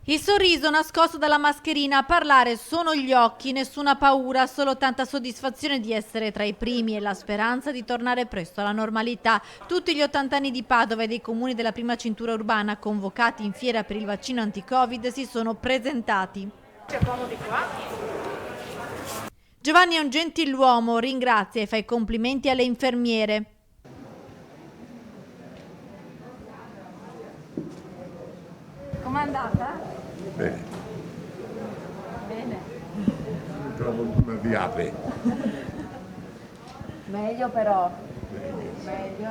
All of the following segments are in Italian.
Il sorriso nascosto dalla mascherina, a parlare sono gli occhi, nessuna paura, solo tanta soddisfazione di essere tra i primi e la speranza di tornare presto alla normalità. Tutti gli 80 anni di Padova e dei comuni della prima cintura urbana convocati in fiera per il vaccino anti-Covid si sono presentati. Giovanni è un gentiluomo, ringrazia e fa i complimenti alle infermiere. Com'è andata? Bene, Bene. trovo una di apre. Meglio però. Meglio.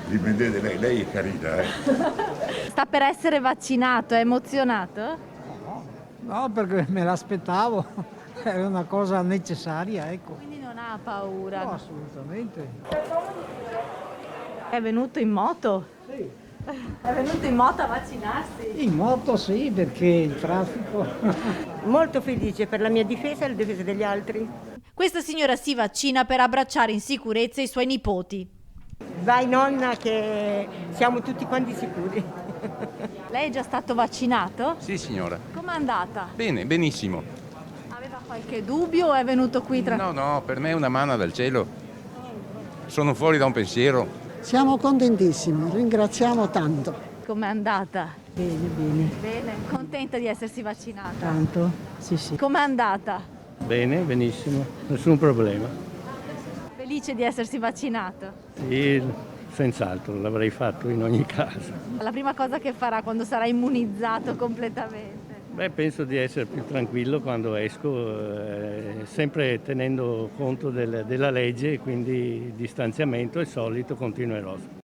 Li vedete lei è carina, eh? Sta per essere vaccinato, è emozionato? No, perché me l'aspettavo, era una cosa necessaria, ecco. Quindi non ha paura. No, assolutamente. È venuto in moto? Sì. È venuto in moto a vaccinarsi? In moto sì, perché il traffico. Molto felice per la mia difesa e la difesa degli altri. Questa signora si vaccina per abbracciare in sicurezza i suoi nipoti. Vai nonna che siamo tutti quanti sicuri. Lei è già stato vaccinato? Sì signora, Com'è andata? bene, benissimo. Aveva qualche dubbio o è venuto qui tra... No, per me è una manna dal cielo. Sono fuori da un pensiero. Siamo contentissimi, ringraziamo tanto. Com'è andata? Bene, bene, Bene, contenta di essersi vaccinata. tanto, sì sì. Com'è andata? Bene, benissimo, nessun problema. Felice di essersi vaccinato? Sì, senz'altro, l'avrei fatto in ogni caso. La prima cosa che farà quando sarà immunizzato completamente? Beh, penso di essere più tranquillo quando esco, sempre tenendo conto della legge, quindi distanziamento e solito continuerò.